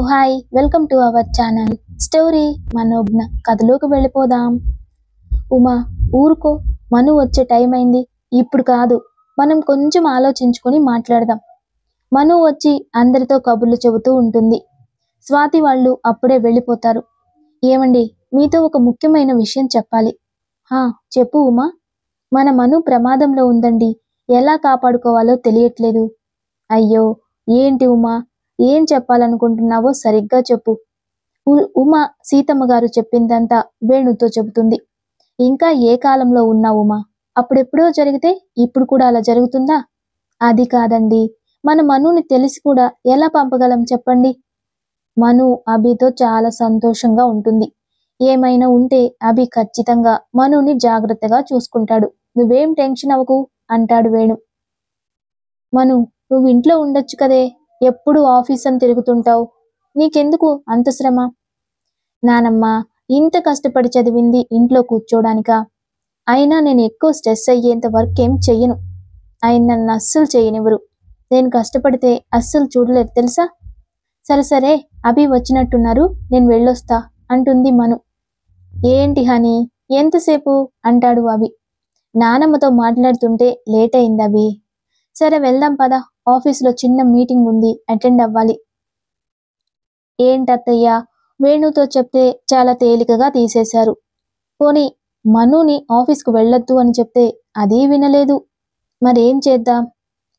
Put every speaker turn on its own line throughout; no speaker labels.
Hi welcome to our channel story Manojna. కథలోకి వెళ్ళిపోదాం. ఉమా, ఊరుకో, మను వచ్చే టైం అయింది. ఇప్పుడు కాదు, మనం కొంచెం ఆలోచించుకొని మాట్లాడదాం. మను వచ్చి అందరితో కబుర్లు చెబుతూ ఉంటుంది. స్వాతి వాళ్ళు అప్పుడే వెళ్ళిపోతారు. ఏమండి, మీతో ఒక ముఖ్యమైన విషయం చెప్పాలి. చెప్పు ఉమా. మన మను ప్రమాదంలో ఉందండి. ఎలా కాపాడుకోవాలో తెలియట్లేదు. అయ్యో, ఏంటి ఉమా, ఏం చెప్పాలనుకుంటున్నావో సరిగ్గా చెప్పు. ఉమా సీతమ్మ గారు చెప్పిందంతా వేణుతో చెబుతుంది. ఇంకా ఏ కాలంలో ఉన్నావు ఉమా? అప్పుడెప్పుడో జరిగితే ఇప్పుడు కూడా అలా జరుగుతుందా? అది కాదండి, మన మనుని తెలిసి కూడా ఎలా పంపగలం చెప్పండి. మను అభితో చాలా సంతోషంగా ఉంటుంది. ఏమైనా ఉంటే అభి ఖచ్చితంగా మనుని జాగ్రత్తగా చూసుకుంటాడు. నువ్వేం టెన్షన్ అవ్వకు అంటాడు వేణు. మను, నువ్వు ఇంట్లో ఉండొచ్చు కదే, ఎప్పుడు ఆఫీస్ అని తిరుగుతుంటావు. నీకెందుకు అంత శ్రమ? నానమ్మ, ఇంత కష్టపడి చదివింది ఇంట్లో కూర్చోడానికా? అయినా నేను ఎక్కువ స్ట్రెస్ అయ్యేంత వర్క్ ఏం చెయ్యను. ఆయన నన్ను అస్సలు చేయనివ్వరు. నేను కష్టపడితే అస్సలు చూడలేరు తెలుసా. సరే సరే, అభి వచ్చినట్టున్నారు, నేను వెళ్ళొస్తా అంటుంది మను. ఏంటి హనీ, ఎంతసేపు అంటాడు అభి. నానమ్మతో మాట్లాడుతుంటే లేట్ అయింది అభి. సరే వెళ్దాం పద, ఆఫీసులో చిన్న మీటింగ్ ఉంది, అటెండ్ అవ్వాలి. ఏంటత్తయ్యా, వేణుతో చెప్తే చాలా తేలికగా తీసేశారు. పోనీ మనుని ఆఫీస్కు వెళ్ళొద్దు అని చెప్తే అదీ వినలేదు. మరేం చేద్దాం?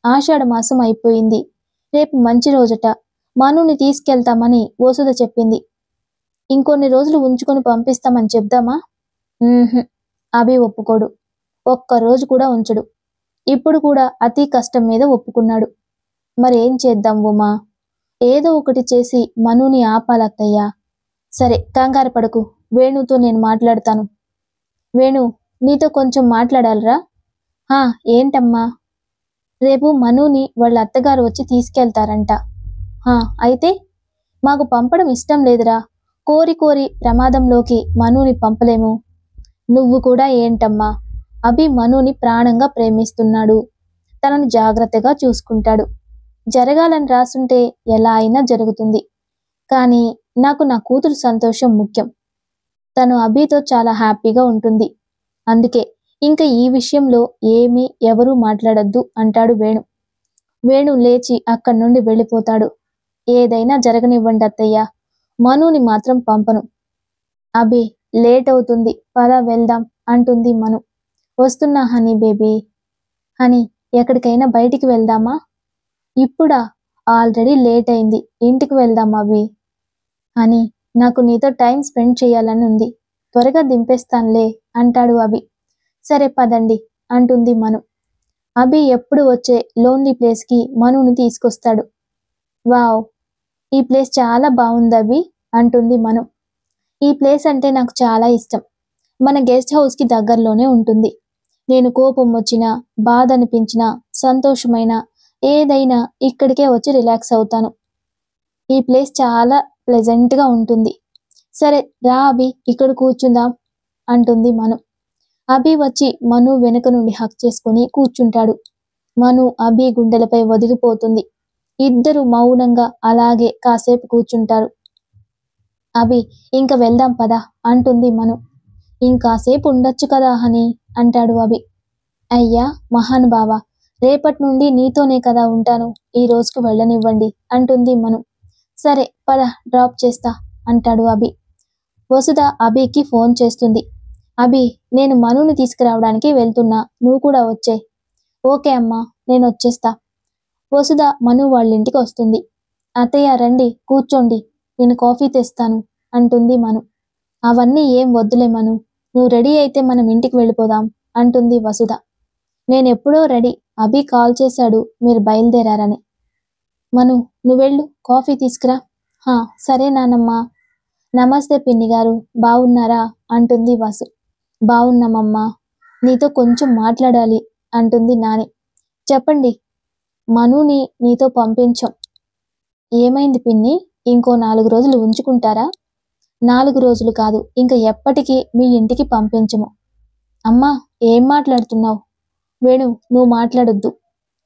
ఆషాఢ మాసం అయిపోయింది. రేపు మంచి రోజట. మనుని తీసుకెళ్తామని వసుధ చెప్పింది. ఇంకొన్ని రోజులు ఉంచుకొని పంపిస్తామని చెప్దామా? అభి ఒప్పుకోడు. ఒక్కరోజు కూడా ఉంచడు. ఇప్పుడు కూడా అతి కష్టం మీద ఒప్పుకున్నాడు. మరేం చేద్దాం ఉమా? ఏదో ఒకటి చేసి మనుని ఆపాలత్తయ్యా. సరే, కంగారు పడకు, వేణుతో నేను మాట్లాడతాను. వేణు, నీతో కొంచెం మాట్లాడాలరా? ఏంటమ్మా? రేపు మనుని వాళ్ళ అత్తగారు వచ్చి తీసుకెళ్తారంట. అయితే మాకు పంపడం ఇష్టం లేదురా. కోరి కోరి ప్రమాదంలోకి మనుని పంపలేము. నువ్వు కూడా ఏంటమ్మా? అభి మనుని ప్రాణంగా ప్రేమిస్తున్నాడు. తనని జాగ్రత్తగా చూసుకుంటాడు. జరగాలని రాసుంటే ఎలా అయినా జరుగుతుంది. కానీ నాకు నా కూతురు సంతోషం ముఖ్యం. తను అభితో చాలా హ్యాపీగా ఉంటుంది. అందుకే ఇంకా ఈ విషయంలో ఏమీ ఎవరూ మాట్లాడొద్దు అంటాడు వేణు. వేణు లేచి అక్కడి నుండి వెళ్ళిపోతాడు. ఏదైనా జరగనివ్వండి అత్తయ్య, మనుని మాత్రం పంపను. అభి, లేట్ అవుతుంది, పద వెళ్దాం అంటుంది మను. వస్తున్నా హనీ బేబీ. హనీ, ఎక్కడికైనా బయటికి వెళ్దామా? ఇప్పుడా? ఆల్రెడీ లేట్ అయింది, ఇంటికి వెళ్దాం అభి. హనీ, నాకు నీతో టైం స్పెండ్ చేయాలని ఉంది, త్వరగా దింపేస్తానులే అంటాడు అభి. సరే పదండి అంటుంది మను. అభి ఎప్పుడు వచ్చే లోన్లీ ప్లేస్కి మనుని తీసుకొస్తాడు. వావ్, ఈ ప్లేస్ చాలా బాగుంది అభి అంటుంది మను. ఈ ప్లేస్ అంటే నాకు చాలా ఇష్టం. మన గెస్ట్ హౌస్కి దగ్గరలోనే ఉంటుంది. నేను కోపం వచ్చినా, బాధ అనిపించినా, సంతోషమైనా ఏదైనా ఇక్కడికే వచ్చి రిలాక్స్ అవుతాను. ఈ ప్లేస్ చాలా ప్లెజెంట్గా ఉంటుంది. సరే రా అభి, ఇక్కడ కూర్చుందాం అంటుంది మను. అభి వచ్చి మను వెనుక నుండి హక్ చేసుకుని కూర్చుంటాడు. మను అభి గుండెలపై ఒదిగిపోతుంది. ఇద్దరు మౌనంగా అలాగే కాసేపు కూర్చుంటారు. అభి, ఇంక వెళ్దాం పద అంటుంది మను. ఇంకాసేపు ఉండొచ్చు కదా హనీ అంటాడు అభి. అయ్యా మహానుభావ, రేపటి నుండి నీతోనే కదా ఉంటాను, ఈ రోజుకు వెళ్ళనివ్వండి అంటుంది మను. సరే పద, డ్రాప్ చేస్తా అంటాడు అభి. వసుధ అభికి ఫోన్ చేస్తుంది. అభి, నేను మనుని తీసుకురావడానికి వెళ్తున్నా, నువ్వు కూడా వచ్చే. ఓకే అమ్మా, నేను వచ్చేస్తా. వసుధ మను వాళ్ళింటికి వస్తుంది. అత్తయ్య రండి, కూర్చోండి, నేను కాఫీ తెస్తాను అంటుంది మను. అవన్నీ ఏం వద్దులే మను, నువ్వు రెడీ అయితే మనం ఇంటికి వెళ్ళిపోదాం అంటుంది వసుధ. నేనెప్పుడో రెడీ, అభి కాల్ చేశాడు మీరు బయలుదేరారని. మను, నువ్వెళ్ళు, కాఫీ తీసుకురా. సరే నానమ్మా. నమస్తే పిన్ని గారు, బాగున్నారా అంటుంది వసు. బాగున్నామమ్మా, నీతో కొంచెం మాట్లాడాలి అంటుంది నాని. చెప్పండి. మనుని నీతో పంపించాం. ఏమైంది పిన్ని, ఇంకో 4 రోజులు ఉంచుకుంటారా? 4 రోజులు కాదు, ఇంకా ఎప్పటికీ మీ ఇంటికి పంపించము. అమ్మా, ఏం మాట్లాడుతున్నావు? వేణు, నువ్వు మాట్లాడొద్దు.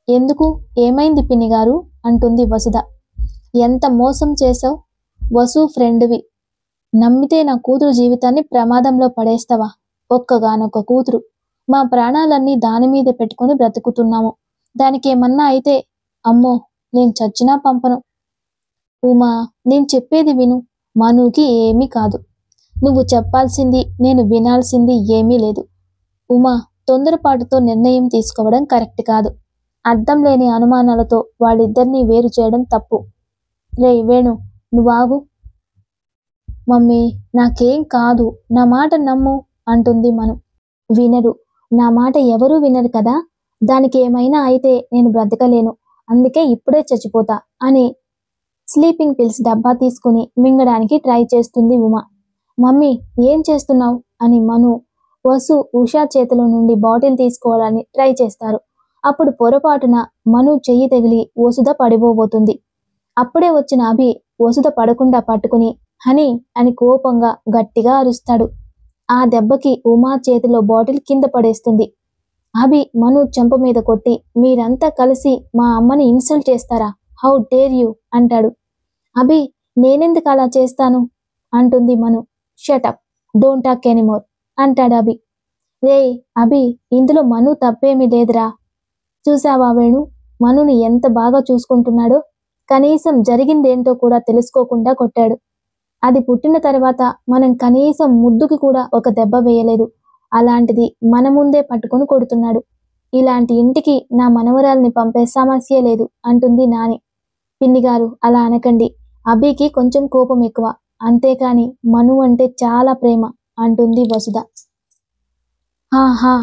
ఎందుకు, ఏమైంది పిన్ని గారు అంటుంది వసుధ. ఎంత మోసం చేసావు? వసు ఫ్రెండ్వి. నమ్మితే నా కూతురు జీవితాన్ని ప్రమాదంలో పడేస్తావా? ఒక్కగానొక్క కూతురు. మా ప్రాణాలన్నీ దాని మీదే పెట్టుకుని బ్రతుకుతున్నాము. దానికేమన్నా అయితే అమ్మో, నేను చచ్చినా పంపను. ఉమా, నేను చెప్పేది విను. మనుకి ఏమీ కాదు. నువ్వు చెప్పాల్సింది, నేను వినాల్సింది ఏమీ లేదు. ఉమా, తొందరపాటుతో నిర్ణయం తీసుకోవడం కరెక్ట్ కాదు. అర్థం లేని అనుమానాలతో వాళ్ళిద్దరినీ వేరు చేయడం తప్పు. రేయ్ వేణు, నువ్వాగు. మమ్మీ, నాకేం కాదు, నా మాట నమ్ము అంటుంది మను. వినరు. నా మాట ఎవరూ వినరు కదా. దానికి ఏమైనా అయితే నేను బ్రతకలేను. అందుకే ఇప్పుడే చచ్చిపోతా అని స్లీపింగ్ పిల్స్ డబ్బా తీసుకుని మింగడానికి ట్రై చేస్తుంది ఉమా. మమ్మీ, ఏం చేస్తున్నావు అని మను, వసు ఉషా చేతిలో నుండి బాటిల్ తీసుకోవాలని ట్రై చేస్తారు. అప్పుడు పొరపాటున మను చెయ్యి తగిలి వసుధ పడిపోబోతుంది. అప్పుడే వచ్చిన అభి వసుధ పడకుండా పట్టుకుని హనీ అని కోపంగా గట్టిగా అరుస్తాడు. ఆ దెబ్బకి ఉమా చేతిలో బాటిల్ కింద పడేస్తుంది. అభి మను చెంప మీద కొట్టి, మీరంతా కలిసి మా అమ్మని ఇన్సల్ట్ చేస్తారా? హౌ డేర్ యూ అంటాడు. అభి, నేనెందుకు అలా చేస్తాను అంటుంది మను. షటప్, డోంట్ టాక్ ఎనీమోర్ అంటాడు అభి. రే అభి, ఇందులో మను తప్పేమీ లేదురా. చూసావా వేణు, మనుని ఎంత బాగా చూసుకుంటున్నాడో. కనీసం జరిగిందేంటో కూడా తెలుసుకోకుండా కొట్టాడు. అది పుట్టిన తర్వాత మనం కనీసం ముద్దుకి కూడా ఒక దెబ్బ వేయలేదు. అలాంటిది మన ముందే పట్టుకుని కొడుతున్నాడు. ఇలాంటి ఇంటికి నా మనవరాల్ని పంపే సమస్యే లేదు అంటుంది నాని. పిన్నిగారు, అలా అనకండి. అభికి కొంచెం కోపం ఎక్కువ, అంతేకాని మను అంటే చాలా ప్రేమ అంటుంది వసుధ. హాహా,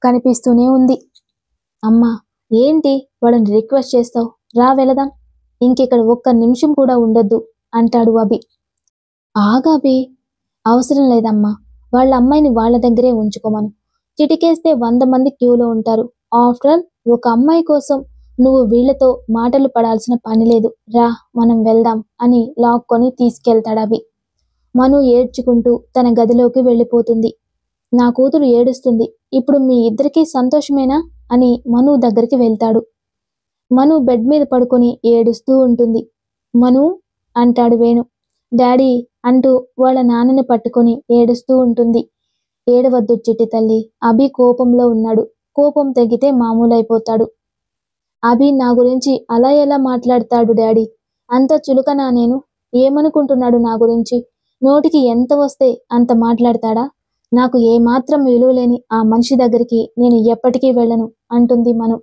కనిపిస్తూనే ఉంది. అమ్మా, ఏంటి వాళ్ళని రిక్వెస్ట్ చేస్తావు? రా వెళదాం. ఇంకిక్కడ ఒక్క నిమిషం కూడా ఉండొద్దు అంటాడు అభి. ఆగభి, అవసరం లేదమ్మా. వాళ్ళ అమ్మాయిని వాళ్ళ దగ్గరే ఉంచుకోమను. చిటికేస్తే 100 మంది క్యూలో ఉంటారు. ఆఫ్టర్ ఆల్ ఒక అమ్మాయి కోసం నువ్వు వీళ్లతో మాటలు పడాల్సిన పని లేదు. రా, మనం వెళ్దాం అని లాక్కొని తీసుకెళ్తాడు అభి. మను ఏడ్చుకుంటూ తన గదిలోకి వెళ్ళిపోతుంది. నా కూతురు ఏడుస్తుంది. ఇప్పుడు మీ ఇద్దరికీ సంతోషమేనా అని మను దగ్గరికి వెళ్తాడు. మను బెడ్ మీద పడుకొని ఏడుస్తూ ఉంటుంది. మను అంటాడు వేణు. డాడీ అంటూ వాళ్ళ నాన్నని పట్టుకొని ఏడుస్తూ ఉంటుంది. ఏడవద్దు చిట్టి తల్లి, అభి కోపంలో ఉన్నాడు. కోపం తగ్గితే మామూలైపోతాడు. అభి నా గురించి అలా ఎలా మాట్లాడతాడు డాడీ? అంత చులకనా నేను? ఏమనుకుంటున్నాడు నా గురించి? నోటికి ఎంత వస్తే అంత మాట్లాడతాడా? నాకు ఏమాత్రం విలువ లేని ఆ మనిషి దగ్గరికి నేను ఎప్పటికీ వెళ్ళను అంటుంది మను.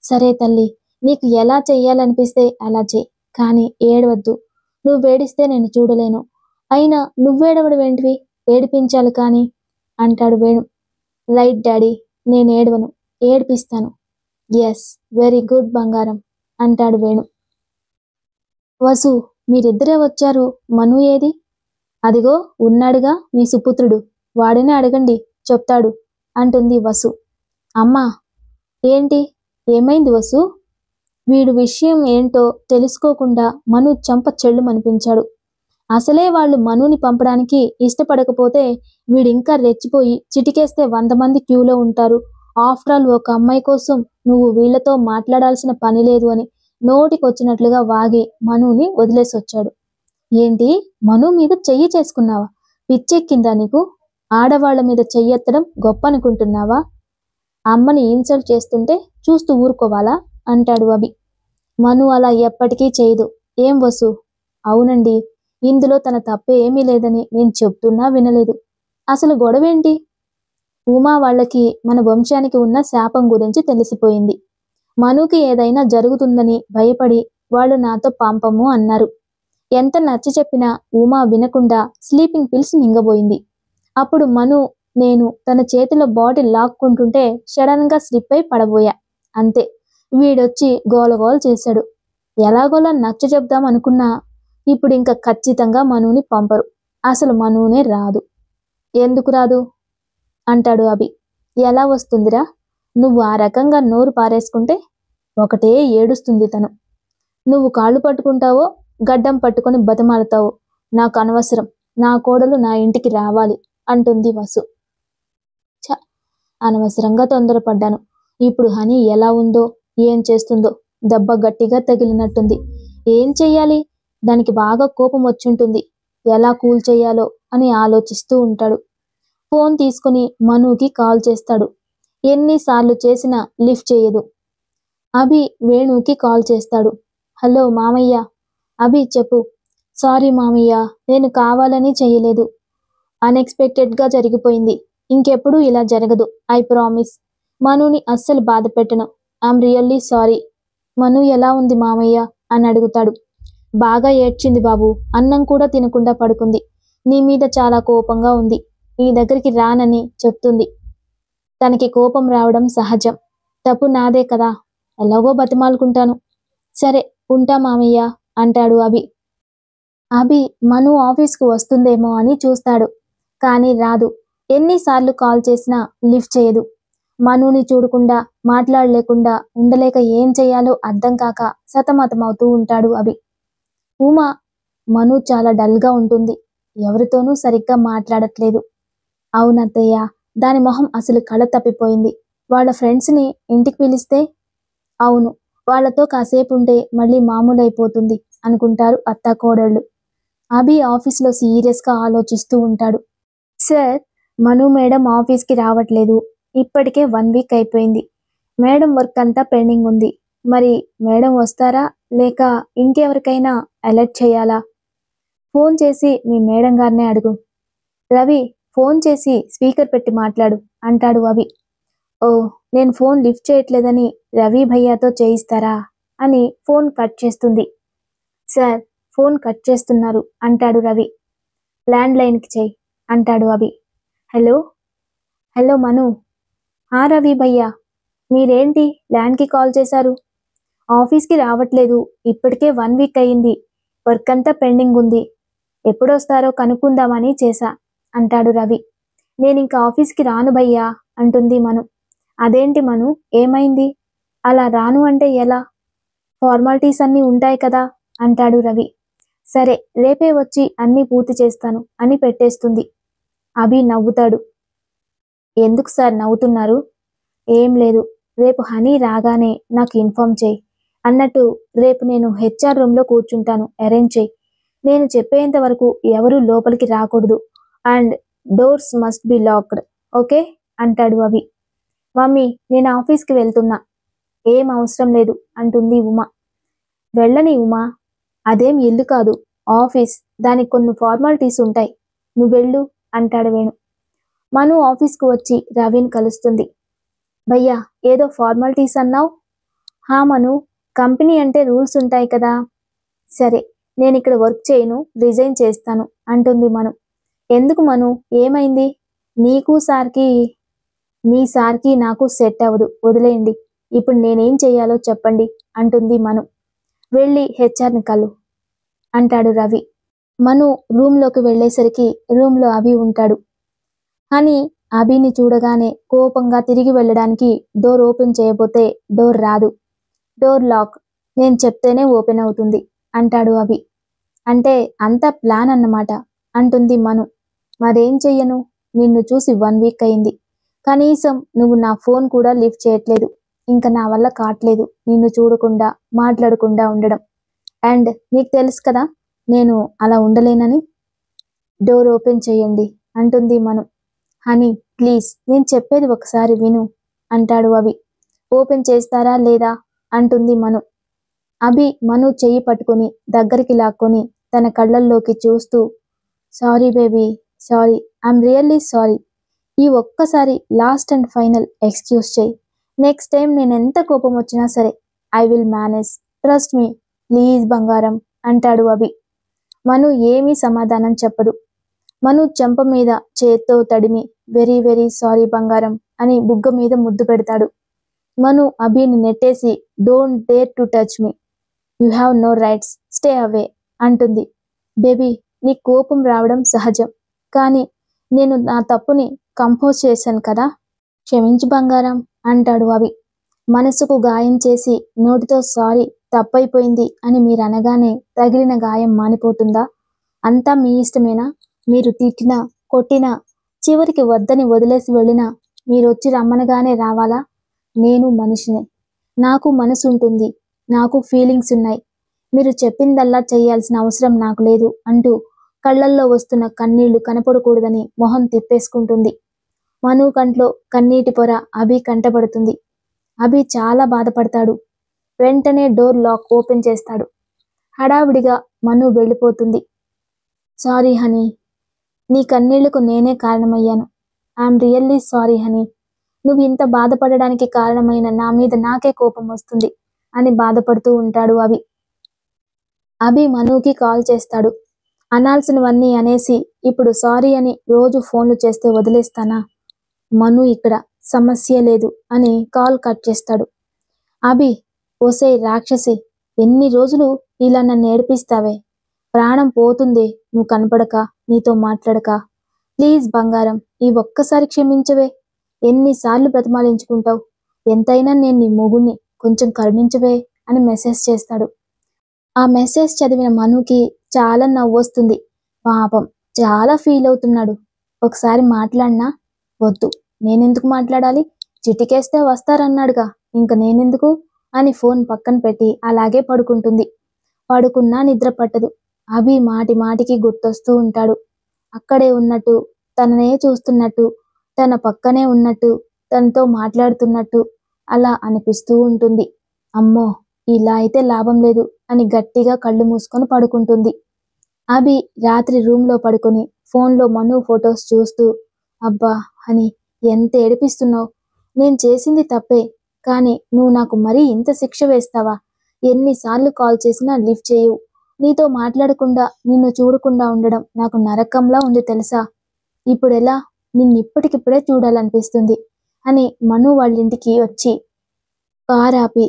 సరే తల్లి, నీకు ఎలా చెయ్యాలనిపిస్తే అలా చెయ్యి, కానీ ఏడవద్దు. నువ్వేడిస్తే నేను చూడలేను. అయినా నువ్వేడవడం ఏంటివి? ఏడిపించాలి కానీ అంటాడు వేణు. రైట్ డాడీ, నేను ఏడవను, ఏడిపిస్తాను. ఎస్, వెరీ గుడ్ బంగారం అంటాడు వేణు. వసు, మీరిద్దరే వచ్చారు. మను ఏది? అదిగో ఉన్నాడుగా మీ సుపుత్రుడు, వాడినే అడగండి, చెప్తాడు అంటుంది వసు. అమ్మా, ఏంటి? ఏమైంది వసు? వీడు విషయం ఏంటో తెలుసుకోకుండా మను చెంప చెళ్ళుమనిపించాడు. అసలే వాళ్ళు మనుని పంపడానికి ఇష్టపడకపోతే వీడింకా రెచ్చిపోయి చిటికేస్తే 100 మంది క్యూలో ఉంటారు. ఆఫ్టర్ ఆల్ ఒక అమ్మాయి కోసం నువ్వు వీళ్లతో మాట్లాడాల్సిన పని లేదు అని నోటికొచ్చినట్లుగా వాగి మనుని వదిలేసొచ్చాడు. ఏంటి, మను మీద చెయ్యి చేసుకున్నావా? పిచ్చెక్కిందా నీకు? ఆడవాళ్ల మీద చెయ్యెత్తడం గొప్ప అనుకుంటున్నావా? అమ్మని ఇన్సల్ట్ చేస్తుంటే చూస్తూ ఊరుకోవాలా అంటాడు అభి. మను అలా ఎప్పటికీ చేయదు. ఏం వసు? అవునండి, ఇందులో తన తప్పే ఏమీ లేదని నేను చెప్తున్నా వినలేదు. అసలు గొడవేంటి? ఉమా వాళ్ళకి మన వంశానికి ఉన్న శాపం గురించి తెలిసిపోయింది. మనుకి ఏదైనా జరుగుతుందని భయపడి వాళ్ళు నాతో పంపము అన్నారు. ఎంత నచ్చ చెప్పినా ఉమా వినకుండా స్లీపింగ్ పిల్స్ మింగబోయింది. అప్పుడు మను నేను తన చేతిలో బాటిల్ లాక్కుంటుంటే సడన్ గా స్లిప్ అయి పడబోయా. అంతే, వీడొచ్చి గోలగోల చేశాడు. ఎలాగోలా నచ్చ చెప్దాం అనుకున్నా ఇప్పుడు ఇంకా ఖచ్చితంగా మనుని పంపరు. అసలు మనునే రాదు. ఎందుకు రాదు అంటాడు అభి. ఎలా వస్తుందిరా? నువ్వు ఆ రకంగా నోరు పారేసుకుంటే ఒకటే ఏడుస్తుంది తను. నువ్వు కాళ్ళు పట్టుకుంటావో గడ్డం పట్టుకొని బతిమాలతావో నాకు అనవసరం. నా కోడలు నా ఇంటికి రావాలి అంటుంది వసు. అనవసరంగా తొందరపడ్డాను. ఇప్పుడు హనీ ఎలా ఉందో, ఏం చేస్తుందో? దెబ్బ గట్టిగా తగిలినట్టుంది. ఏం చెయ్యాలి? దానికి బాగా కోపం వచ్చుంటుంది. ఎలా కూల్ చేయాలో అని ఆలోచిస్తూ ఉంటాడు. ఫోన్ తీసుకుని మనుకి కాల్ చేస్తాడు. ఎన్నిసార్లు చేసినా లిఫ్ట్ చేయదు. అభి వేణుకి కాల్ చేస్తాడు. హలో మామయ్య. అభి చెప్పు. సారీ మామయ్య, నేను కావాలని చేయలేదు. అన్ఎక్స్పెక్టెడ్గా జరిగిపోయింది. ఇంకెప్పుడు ఇలా జరగదు. I promise. మనుని అస్సలు బాధ పెట్టను. I'm really sorry. మను ఎలా ఉంది మామయ్య అని అడుగుతాడు. బాగా ఏడ్చింది బాబు. అన్నం కూడా తినకుండా పడుకుంది. నీ మీద చాలా కోపంగా ఉంది. నీ దగ్గరికి రానని చెప్తుంది. తనకి కోపం రావడం సహజం. తప్పు నాదే కదా. ఎలాగో బతిమాలుకుంటాను. సరే ఉంటా మామయ్య అంటాడు అభి. అభి మను ఆఫీస్కు వస్తుందేమో అని చూస్తాడు. కానీ రాదు. ఎన్నిసార్లు కాల్ చేసినా లిఫ్ట్ చేయదు. మనుని చూడకుండా మాట్లాడలేకుండా ఉండలేక ఏం చెయ్యాలో అర్థం కాక సతమతమవుతూ ఉంటాడు అభి. ఉమా మను చాలా డల్గా ఉంటుంది. ఎవరితోనూ సరిగ్గా మాట్లాడట్లేదు. అవునత్తయ్య, దాని మొహం అసలు కళ తప్పిపోయింది. వాళ్ళ ఫ్రెండ్స్ని ఇంటికి పిలిస్తే? అవును, వాళ్లతో కాసేపు ఉంటే మళ్ళీ మామూలైపోతుంది అనుకుంటారు అత్తాకోడళ్ళు. అభి ఆఫీస్లో సీరియస్గా ఆలోచిస్తూ ఉంటాడు. సార్, మను మేడం ఆఫీస్కి రావట్లేదు. ఇప్పటికే 1 వీక్ అయిపోయింది. మేడం వర్క్ అంతా పెండింగ్ ఉంది. మరి మేడం వస్తారా లేక ఇంకెవరికైనా అలర్ట్ చేయాలా? ఫోన్ చేసి మీ మేడం గారినే అడుగు. రవి, ఫోన్ చేసి స్పీకర్ పెట్టి మాట్లాడు అంటాడు అభి. ఓ, నేను ఫోన్ లిఫ్ట్ చేయట్లేదని రవి భయ్యాతో చేయిస్తారా అని ఫోన్ కట్ చేస్తుంది. సార్, ఫోన్ కట్ చేస్తున్నారు అంటాడు రవి. ల్యాండ్ లైన్కి చెయ్యి అంటాడు అభి. హలో హలో మను. రవి భయ్యా, మీరేంటి ల్యాండ్కి కాల్ చేశారు? ఆఫీస్కి రావట్లేదు. ఇప్పటికే 1 వీక్ అయ్యింది. వర్క్ అంతా పెండింగ్ ఉంది. ఎప్పుడొస్తారో కనుక్కుందామని చేశా అంటాడు రవి. నేనింక ఆఫీస్కి రాను భయ్యా అంటుంది మను. అదేంటి మను, ఏమైంది? అలా రాను అంటే ఎలా? ఫార్మాలిటీస్ అన్నీ ఉంటాయి కదా అంటాడు రవి. సరే, రేపే వచ్చి అన్నీ పూర్తి చేస్తాను అని పెట్టేస్తుంది. అభి నవ్వుతాడు. ఎందుకు సార్ నవ్వుతున్నారు? ఏం లేదు, రేపు హనీ రాగానే నాకు ఇన్ఫార్మ్ చేయి. అన్నట్టు రేపు నేను హెచ్ఆర్ రూమ్లో కూర్చుంటాను, అరేంజ్ చేయి. నేను చెప్పేంత వరకు ఎవరూ లోపలికి రాకూడదు. And doors must be locked, okay అంటాడు అభి. మమ్మీ, నేను ఆఫీస్కి వెళ్తున్నా. ఏం అవసరం లేదు అంటుంది ఉమా. వెళ్ళని ఉమా, అదేం ఇల్లు కాదు, ఆఫీస్. దానికి కొన్ని ఫార్మాలిటీస్ ఉంటాయి. నువ్వెళ్ళు అంటాడు వేణు. మను ఆఫీస్కు వచ్చి రవిని కలుస్తుంది. భయ్యా, ఏదో ఫార్మాలిటీస్ అన్నావు? మను, కంపెనీ అంటే రూల్స్ ఉంటాయి కదా. సరే, నేను ఇక్కడ వర్క్ చేయను, రిజైన్ చేస్తాను అంటుంది మను. ఎందుకు మను, ఏమైంది? మీ సార్కి నాకు సెట్ అవ్వదు, వదిలేయండి. ఇప్పుడు నేనేం చెయ్యాలో చెప్పండి అంటుంది మను. వెళ్ళి హెచ్ఆర్ని కలు అంటాడు రవి. మను రూమ్లోకి వెళ్ళేసరికి రూమ్లో అభి ఉంటాడు. అని అభిని చూడగానే కోపంగా తిరిగి వెళ్ళడానికి డోర్ ఓపెన్ చేయబోతే డోర్ రాదు. Door lock. నేను చెప్తేనే ఓపెన్ అవుతుంది అంటాడు అభి. అంటే అంతా ప్లాన్ అన్నమాట అంటుంది మను. మరేం చెయ్యను? నిన్ను చూసి 1 వీక్ అయింది. కనీసం నువ్వు నా ఫోన్ కూడా లిఫ్ట్ చేయట్లేదు. ఇంకా నా వల్ల కావట్లేదు నిన్ను చూడకుండా మాట్లాడకుండా ఉండడం. అండ్ నీకు తెలుసు కదా నేను అలా ఉండలేనని. డోర్ ఓపెన్ చేయండి అంటుంది మను. హనీ ప్లీజ్, నేను చెప్పేది ఒకసారి విను అంటాడు అభి. ఓపెన్ చేస్తారా లేదా అంటుంది మను. అభి మను చెయ్యి పట్టుకొని దగ్గరికి లాక్కొని తన కళ్ళల్లోకి చూస్తూ, sorry baby, sorry, I'm really sorry. ఈ ఒక్కసారి లాస్ట్ అండ్ ఫైనల్ ఎక్స్క్యూజ్ చేయి. నెక్స్ట్ టైం నేను ఎంత కోపం వచ్చినా సరే I will manage, trust me, please బంగారం అంటాడు అభి. మను ఏమీ సమాధానం చెప్పదు. మను చెంప మీద చేత్తో తడిమి వెరీ వెరీ సారీ బంగారం అని బుగ్గ మీద ముద్దు పెడతాడు. మను అభిని నెట్టేసి don't dare to touch me, you have no rights, stay away అంటుంది. బేబీ, నీ కోపం రావడం సహజం, కానీ నేను నా తప్పుని కంపోజ్ చేశాను కదా, క్షమించు బంగారం అంటాడు అభి. మనసుకు గాయం చేసి నోటితో సారీ తప్పైపోయింది అని మీరు అనగానే తగిలిన గాయం మానిపోతుందా? అంతా మీ ఇష్టమేనా? మీరు తిట్టినా కొట్టినా చివరికి వద్దని వదిలేసి వెళ్ళినా మీరొచ్చి రమ్మనగానే రావాలా? నేను మనిషినే, నాకు మనసు ఉంటుంది, నాకు ఫీలింగ్స్ ఉన్నాయి. మీరు చెప్పిందల్లా చేయాల్సిన అవసరం నాకు లేదు అంటూ కళ్ళల్లో వస్తున్న కన్నీళ్లు కనపడకూడదని మొహం తిప్పేసుకుంటుంది. మను కంట్లో కన్నీటి పొర అభి కంటపడుతుంది. అభి చాలా బాధపడతాడు. వెంటనే డోర్ లాక్ ఓపెన్ చేస్తాడు. హడావిడిగా మను వెళ్ళిపోతుంది. సారీ హనీ, నీ కన్నీళ్లకు నేనే కారణమయ్యాను. I'm really sorry honey. నువ్వు ఇంత బాధపడడానికి కారణమైన నా మీద నాకే కోపం వస్తుంది అని బాధపడుతూ ఉంటాడు అభి. అభి మనుకి కాల్ చేస్తాడు. అనాల్సినవన్నీ అనేసి ఇప్పుడు సారీ అని రోజు ఫోన్లు చేస్తే వదిలేస్తానా? మను ఇక్కడ, సమస్య లేదు అని కాల్ కట్ చేస్తాడు. అభి, ఓసే రాక్షసి, ఎన్ని రోజులు ఇలా నన్ను ఏడిపిస్తావే? ప్రాణం పోతుందే నువ్వు కనపడక, నీతో మాట్లాడక. ప్లీజ్ బంగారం, ఈ ఒక్కసారి క్షమించవే. ఎన్నిసార్లు బ్రతిమాలించుకుంటావు? ఎంతైనా నేను నీ మొగుణ్ణి, కొంచెం కరుణించవే అని మెసేజ్ చేస్తాడు. ఆ మెసేజ్ చదివిన మనుకి చాలా నవ్వొస్తుంది. పాపం చాలా ఫీల్ అవుతున్నాడు. ఒకసారి మాట్లాడినా, వద్దు, నేనెందుకు మాట్లాడాలి, చిటికేస్తే వస్తారన్నాడుగా, ఇంక నేనెందుకు అని ఫోన్ పక్కన పెట్టి అలాగే పడుకుంటుంది. పడుకున్నా నిద్ర పట్టదు. అభి మాటి మాటికి గుర్తొస్తూ ఉంటాడు. అక్కడే ఉన్నట్టు, తననే చూస్తున్నట్టు, తన పక్కనే ఉన్నట్టు, తనతో మాట్లాడుతున్నట్టు అలా అనిపిస్తూ ఉంటుంది. అమ్మో, ఇలా అయితే లాభం లేదు అని గట్టిగా కళ్ళు మూసుకొని పడుకుంటుంది. అభి రాత్రి రూమ్లో పడుకొని ఫోన్లో మను ఫొటోస్ చూస్తూ, అబ్బా అని ఎంత ఏడిపిస్తున్నావు. నేను చేసింది తప్పే, కానీ నువ్వు నాకు మరీ ఇంత శిక్ష వేస్తావా? ఎన్నిసార్లు కాల్ చేసినా లిఫ్ట్ చేయవు. నీతో మాట్లాడకుండా, నిన్ను చూడకుండా ఉండడం నాకు నరకంలా ఉంది తెలుసా? ఇప్పుడెలా? నిన్నిప్పటికిప్పుడే చూడాలనిపిస్తుంది అని మను వాళ్ళింటికి వచ్చి కార్ ఆపి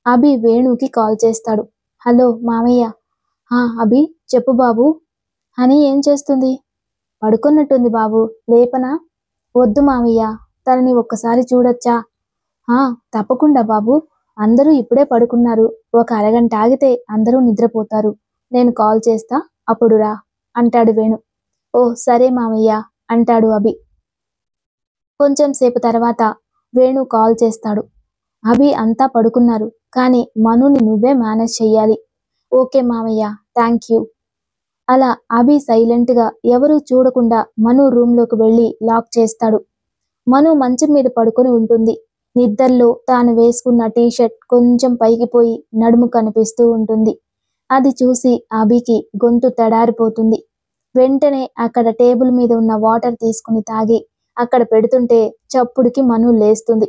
అభి వేణుకి కాల్ చేస్తాడు. హలో మామయ్య. అభి చెప్పు బాబు. హనీ ఏం చేస్తుంది? పడుకున్నట్టుంది బాబు, లేపనా? వద్దు మామయ్య, తనని ఒక్కసారి చూడొచ్చా? తప్పకుండా బాబు, అందరూ ఇప్పుడే పడుకున్నారు. ఒక అరగంట ఆగితే అందరూ నిద్రపోతారు. నేను కాల్ చేస్తా, అప్పుడు రా అంటాడు వేణు. ఓ సరే మామయ్య అంటాడు అభి. కొంచెం సేపు తర్వాత వేణు కాల్ చేస్తాడు. అభి అంతా పడుకున్నారు, కానీ మనుని నువ్వే మేనేజ్ చెయ్యాలి. ఓకే మామయ్య, థ్యాంక్ యూ. అలా అభి సైలెంట్గా ఎవరూ చూడకుండా మను రూమ్లోకి వెళ్ళి లాక్ చేస్తాడు. మను మంచం మీద పడుకొని ఉంటుంది. నిద్రలో తాను వేసుకున్న టీషర్ట్ కొంచెం పైకిపోయి నడుము కనిపిస్తూ ఉంటుంది. అది చూసి అభికి గొంతు తడారిపోతుంది. వెంటనే అక్కడ టేబుల్ మీద ఉన్న వాటర్ తీసుకుని తాగి అక్కడ పెడుతుంటే చప్పుడుకి మను లేస్తుంది.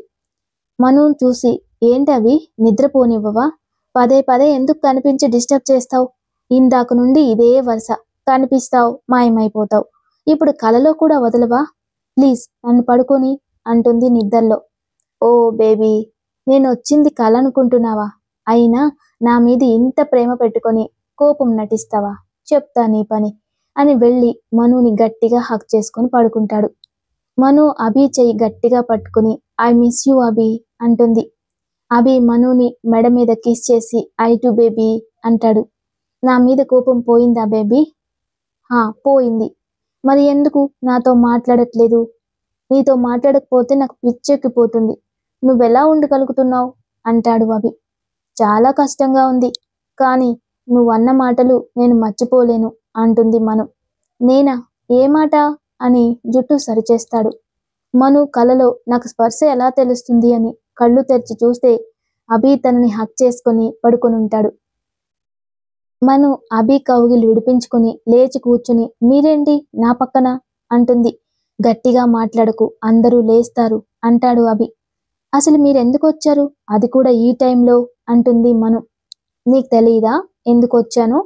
మను చూసి, ఏంటవి, నిద్రపోనివ్వవా? పదే పదే ఎందుకు కనిపించి డిస్టర్బ్ చేస్తావు? ఇందాక నుండి ఇదే వరుస, కనిపిస్తావు, మాయమైపోతావు. ఇప్పుడు కలలో కూడా వదలవా? ప్లీజ్ నన్ను పడుకొని అంటుంది నిద్రలో. ఓ బేబీ, నేను వచ్చింది కల అనుకుంటున్నావా? అయినా నా మీద ఇంత ప్రేమ పెట్టుకొని కోపం నటిస్తావా? చెప్తా నీ పని అని వెళ్ళి మనుని గట్టిగా హక్ చేసుకొని పడుకుంటాడు. మను అభి చెయ్యి గట్టిగా పట్టుకుని ఐ మిస్ యూ అభి అంటుంది. అభి మనుని మెడ మీద కిస్ చేసి ఐ టు బేబీ అంటాడు. నా మీద కోపం పోయిందా బేబీ? పోయింది. మరి ఎందుకు నాతో మాట్లాడట్లేదు? నీతో మాట్లాడకపోతే నాకు పిచ్చెక్కిపోతుంది. నువ్వెలా ఉండగలుగుతున్నావు అంటాడు అభి. చాలా కష్టంగా ఉంది, కానీ నువ్వన్న మాటలు నేను మర్చిపోలేను అంటుంది మను. నేనా? ఏ మాట అని జుట్టు సరిచేస్తాడు. మను కలలో నాకు స్పర్శ ఎలా తెలుస్తుంది అని కళ్ళు తెరిచి చూస్తే అభి తనని హక్ చేసుకొని పడుకొనుంటాడు. మను అభి కౌగిలి విడిపించుకుని లేచి కూర్చుని మీరేంటి నా పక్కన అంటుంది. గట్టిగా మాట్లాడకు, అందరూ లేస్తారు అంటాడు అభి. అసలు మీరెందుకు వచ్చారు, అది కూడా ఈ టైంలో అంటుంది మను. నీకు తెలీదా ఎందుకు వచ్చానో?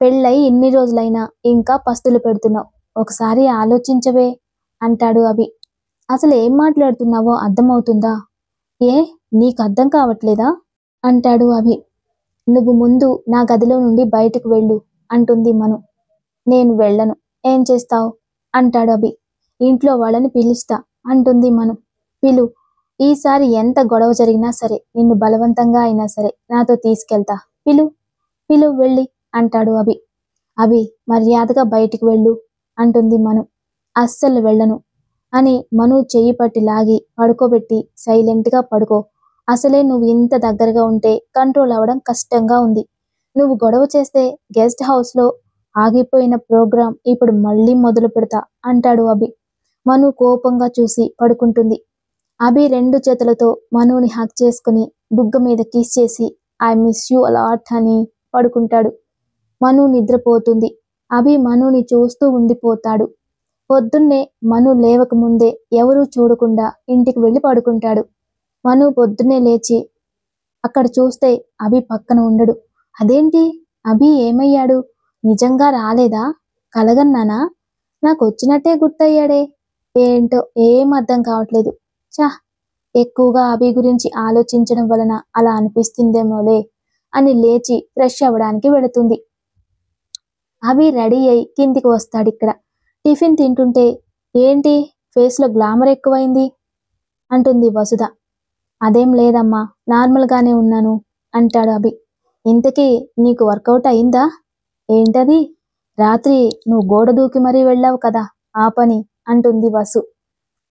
పెళ్ళై ఇన్ని రోజులైనా ఇంకా పస్తులు పెడుతున్నావు, ఒకసారి ఆలోచించవే అంటాడు అభి. అసలు ఏం మాట్లాడుతున్నావో అర్థమవుతుందా? ఏ, నీకు అర్థం కావట్లేదా అంటాడు అభి. నువ్వు ముందు నా గదిలో నుండి బయటకు వెళ్ళు అంటుంది మను. నేను వెళ్ళను. ఏం చేస్తావు అంటాడు అభి. ఇంట్లో వాళ్ళని పిలుస్తా అంటుంది మను. పిలు. ఈసారి ఎంత గొడవ జరిగినా సరే, నిన్ను బలవంతంగా అయినా సరే నాతో తీసుకెళ్తా. పిలు పిలు వెళ్ళి అంటాడు అభి. అభి మర్యాదగా బయటికి వెళ్ళు అంటుంది మను. అస్సలు వెళ్ళను అని మను చెయ్యి పట్టి లాగి పడుకోబెట్టి సైలెంట్గా పడుకో. అసలే నువ్వు ఇంత దగ్గరగా ఉంటే కంట్రోల్ అవ్వడం కష్టంగా ఉంది. నువ్వు గొడవ చేస్తే గెస్ట్ హౌస్లో ఆగిపోయిన ప్రోగ్రాం ఇప్పుడు మళ్ళీ మొదలు పెడతా అంటాడు అభి. మను కోపంగా చూసి పడుకుంటుంది. అభి 2 చేతులతో మనుని హక్ చేసుకుని బుగ్గ మీద కిస్ చేసి ఐ మిస్ యూ అలాట్ అని పడుకుంటాడు. మను నిద్రపోతుంది. అభి మనుని చూస్తూ ఉండిపోతాడు. పొద్దున్నే మను లేవకముందే ఎవరూ చూడకుండా ఇంటికి వెళ్ళి పడుకుంటాడు. మను పొద్దున్నే లేచి అక్కడ చూస్తే అభి పక్కన ఉండడు. అదేంటి, అభి ఏమయ్యాడు? నిజంగా రాలేదా? కలగన్నానా? నాకు వచ్చినట్టే గుర్తయ్యాడే. ఏంటో ఏం అర్థం కావట్లేదు. చా, ఎక్కువగా అభి గురించి ఆలోచించడం వలన అలా అనిపిస్తుందేమోలే అని లేచి ఫ్రెష్ అవ్వడానికి వెళుతుంది. అభి రెడీ అయి కిందికి వస్తాడు. ఇక్కడ టిఫిన్ తింటుంటే ఏంటి ఫేస్లో గ్లామర్ ఎక్కువైంది అంటుంది వసుధ. అదేం లేదమ్మా, నార్మల్గానే ఉన్నాను అంటాడు అభి. ఇంతకీ నీకు వర్కౌట్ అయిందా? ఏంటది? రాత్రి నువ్వు గోడ దూకి మరీ వెళ్ళావు కదా, ఆ పని అంటుంది వసు.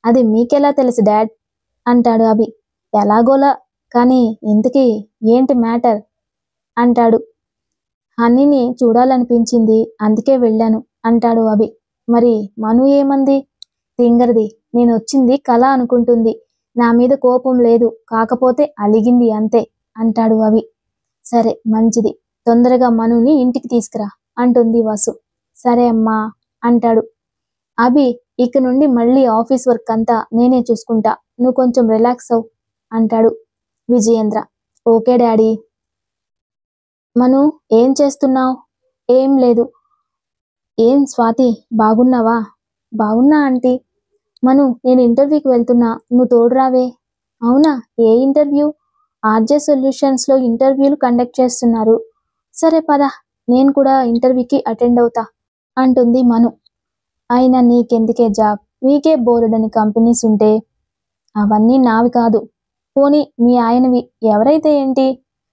అది మీకెలా తెలుసు డాడ్ అంటాడు అభి. ఎలాగోలా, కానీ ఇంతకీ ఏంటి మ్యాటర్ అంటాడు. హనీని చూడాలనిపించింది, అందుకే వెళ్ళాను అంటాడు అభి. మరి మను ఏమంది? తింగరది, నేను వచ్చింది కళ అనుకుంటుంది. నా మీద కోపం లేదు, కాకపోతే అలిగింది అంతే అంటాడు అభి. సరే మంచిది, తొందరగా మనుని ఇంటికి తీసుకురా అంటుంది వసు. సరే అమ్మా అంటాడు అభి. ఇక నుండి మళ్ళీ ఆఫీస్ వర్క్ అంతా నేనే చూసుకుంటా, నువ్వు కొంచెం రిలాక్స్ అవు అంటాడు విజయేంద్ర. Okay daddy. మను ఏం చేస్తున్నావు? ఏం లేదు. ఏం స్వాతి, బాగున్నావా? బాగున్నా ఆంటీ. మను, నేను ఇంటర్వ్యూకి వెళ్తున్నా, నువ్వు తోడురావే. అవునా, ఏ ఇంటర్వ్యూ? ఆర్జే సొల్యూషన్స్లో ఇంటర్వ్యూలు కండక్ట్ చేస్తున్నారు. సరే పద, నేను కూడా ఇంటర్వ్యూకి అటెండ్ అవుతా అంటుంది మను. అయినా నీకెందుకే జాబ్, మీకే బోలెడని కంపెనీస్ ఉంటే. అవన్నీ నావి కాదు, పోనీ మీ ఆయనవి. ఎవరైతే ఏంటి,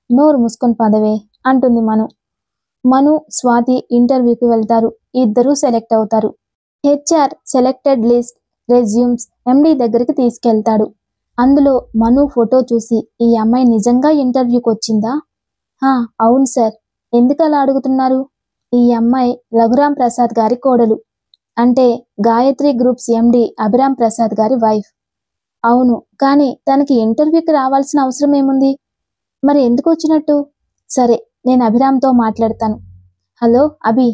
నోరు మూసుకొని పదవే అంటుంది మను. మను స్వాతి ఇంటర్వ్యూకి వెళ్తారు. ఇద్దరూ సెలెక్ట్ అవుతారు. హెచ్ఆర్ సెలెక్టెడ్ లిస్ట్ రెజ్యూమ్స్ ఎండి దగ్గరికి తీసుకెళ్తాడు. అందులో మను ఫోటో చూసి ఈ అమ్మాయి నిజంగా ఇంటర్వ్యూకి వచ్చిందా? అవును సార్. ఎందుకలా అడుగుతున్నారు? ఈ అమ్మాయి రఘురామ్ ప్రసాద్ గారి కోడలు, అంటే గాయత్రి గ్రూప్స్ ఎండి అభిరామ్ ప్రసాద్ గారి వైఫ్. అవును, కానీ తనకి ఇంటర్వ్యూకి రావాల్సిన అవసరం ఏముంది? మరి ఎందుకు వచ్చినట్టు? సరే, నేను అభిరామ్తో మాట్లాడతాను. Hello Abhi.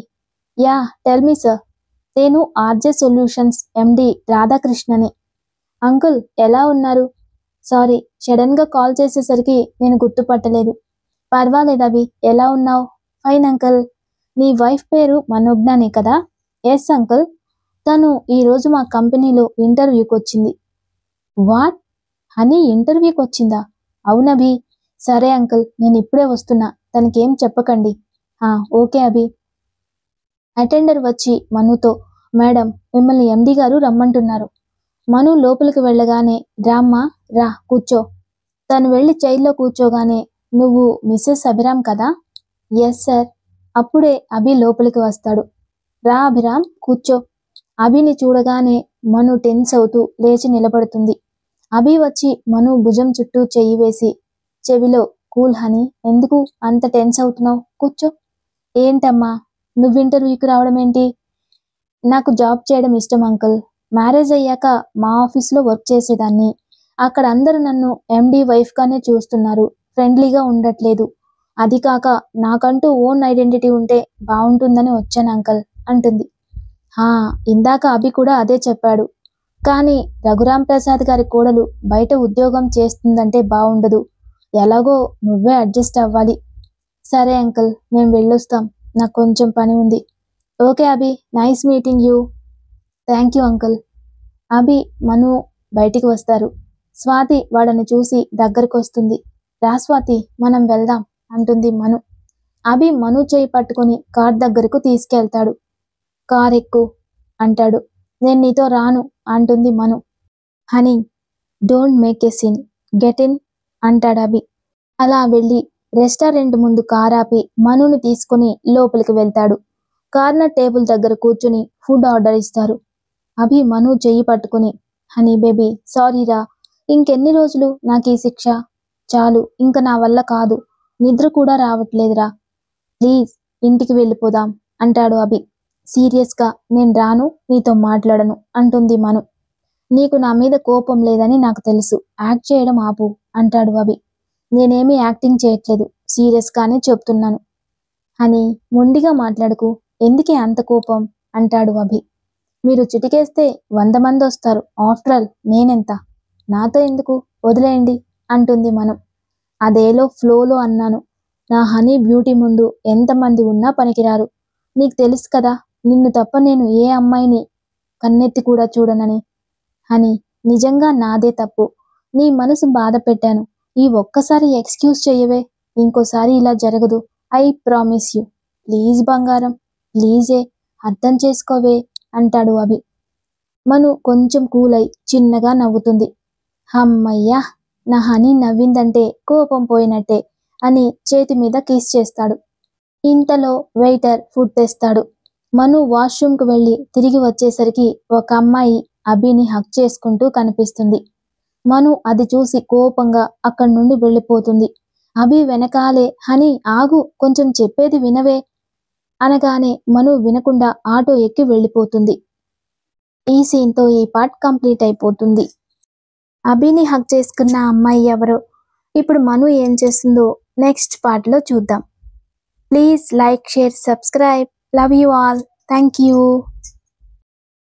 Yeah, tell me sir. నేను ఆర్జే సొల్యూషన్స్ ఎండి రాధాకృష్ణని. అంకుల్ ఎలా ఉన్నారు? సారీ, సడన్గా కాల్ చేసేసరికి నేను గుర్తుపట్టలేదు. పర్వాలేదు అభి, ఎలా ఉన్నావు? Fine uncle. నీ వైఫ్ పేరు మనోజ్ఞానే కదా? Yes uncle. తను ఈరోజు మా కంపెనీలో ఇంటర్వ్యూకి వచ్చింది. వాట్? హనీ ఇంటర్వ్యూకి వచ్చిందా? అవునభి. సరే అంకుల్, నేను ఇప్పుడే వస్తున్నా, తనకేం చెప్పకండి. ఓకే అభి. అటెండర్ వచ్చి మనుతో, మేడం మిమ్మల్ని ఎండి గారు రమ్మంటున్నారు. మను లోపలికి వెళ్ళగానే రామ్మా, రా కూర్చో. తను వెళ్ళి చైర్లో కూర్చోగానే, నువ్వు మిస్సెస్ అభిరామ్ కదా? Yes sir. అప్పుడే అభి లోపలికి వస్తాడు. రా అభిరామ్, కూర్చో. అభిని చూడగానే మను టెన్స్ అవుతూ లేచి నిలబడుతుంది. అభి వచ్చి మను భుజం చుట్టూ చెయ్యి వేసి చెవిలో, కూల్ హనీ, ఎందుకు అంత టెన్స్ అవుతున్నావు? కూర్చో. ఏంటమ్మా, నువ్వు ఇంటర్వ్యూకి రావడం ఏంటి? నాకు జాబ్ చేయడం ఇష్టం అంకుల్. మ్యారేజ్ అయ్యాక మా ఆఫీస్లో వర్క్ చేసేదాన్ని. అక్కడ అందరూ నన్ను ఎండి వైఫ్గానే చూస్తున్నారు, ఫ్రెండ్లీగా ఉండట్లేదు. అది కాక నాకంటూ ఓన్ ఐడెంటిటీ ఉంటే బాగుంటుందని వచ్చాను అంకల్ అంటుంది. ఇందాక అభి కూడా అదే చెప్పాడు. కానీ రఘురామ్ ప్రసాద్ గారి కోడలు బయట ఉద్యోగం చేస్తుందంటే బాగుండదు. ఎలాగో నువ్వే అడ్జస్ట్ అవ్వాలి. సరే అంకుల్, మేము వెళ్ళొస్తాం, నాకు కొంచెం పని ఉంది. Okay Abhi, nice meeting you. Thank you uncle. Abhi Manu బయటికి వస్తారు. స్వాతి వాళ్ళని చూసి దగ్గరకు వస్తుంది. రా స్వాతి, మనం వెళ్దాం అంటుంది మను. అభి మను చేయి పట్టుకుని కార్ దగ్గరకు తీసుకెళ్తాడు. కార్ ఎక్కు అంటాడు. నేను నీతో రాను అంటుంది Manu. Honey, don't make a scene, get in అంటాడు అభి. అలా వెళ్ళి రెస్టారెంట్ ముందు కార్ ఆపి మనుని తీసుకుని లోపలికి వెళ్తాడు. కార్నర్ టేబుల్ దగ్గర కూర్చుని ఫుడ్ ఆర్డర్ ఇస్తారు. అభి మను చెయ్యి పట్టుకుని, హనీ బేబీ, సారీరా, ఇంకెన్ని రోజులు నాకు ఈ శిక్ష? చాలు, ఇంక నా వల్ల కాదు, నిద్ర కూడా రావట్లేదురా. ప్లీజ్ ఇంటికి వెళ్ళిపోదాం అంటాడు అభి. సీరియస్గా నేను రాను, నీతో మాట్లాడను అంటుంది మను. నీకు నా మీద కోపం లేదని నాకు తెలుసు, యాక్ట్ చేయడం ఆపు అంటాడు అభి. నేనేమీ యాక్టింగ్ చేయట్లేదు, సీరియస్గానే చెప్తున్నాను. అని మొండిగా మాట్లాడుకు, ఎందుకే అంత కోపం అంటాడు అభి. మీరు చిటికేస్తే 100 మంది వస్తారు, ఆఫ్టర్ ఆల్ నేనెంత, నాతో ఎందుకు, వదిలేయండి అంటుంది మనం. అదేలో ఫ్లోలో అన్నాను, నా హనీ బ్యూటీ ముందు ఎంతమంది ఉన్నా పనికిరారు. నీకు తెలుసు కదా నిన్ను తప్ప నేను ఏ అమ్మాయిని కన్నెత్తి కూడా చూడనని. హనీ, నిజంగా నాదే తప్పు, నీ మనసు బాధ పెట్టాను. ఈ ఒక్కసారి ఎక్స్క్యూజ్ చెయ్యవే, ఇంకోసారి ఇలా జరగదు, ఐ ప్రామిస్ యూ. ప్లీజ్ బంగారం, ప్లీజే, అర్థం చేసుకోవే అంటాడు అభి. మను కొంచెం కూలై చిన్నగా నవ్వుతుంది. హమ్మయ్యా, నా హనీ నవ్విందంటే కోపం పోయినట్టే అని చేతి మీద కిస్ చేస్తాడు. ఇంతలో వెయిటర్ ఫుడ్ తెస్తాడు. మను వాష్రూమ్కి వెళ్ళి తిరిగి వచ్చేసరికి ఒక అమ్మాయి అభిని హక్ చేసుకుంటూ కనిపిస్తుంది. మను అది చూసి కోపంగా అక్కడి నుండి వెళ్ళిపోతుంది. అభి వెనకాలే హనీ ఆగు, కొంచెం చెప్పేది వినవే అనగానే మను వినకుండా ఆటో ఎక్కి వెళ్ళిపోతుంది. ఈ సీన్తో ఈ పార్ట్ కంప్లీట్ అయిపోతుంది. అభిని హక్ చేసుకున్న అమ్మాయి ఎవరో, ఇప్పుడు మను ఏం చేస్తుందో నెక్స్ట్ పార్ట్లో చూద్దాం. Please like, share, subscribe. Love you all. Thank you.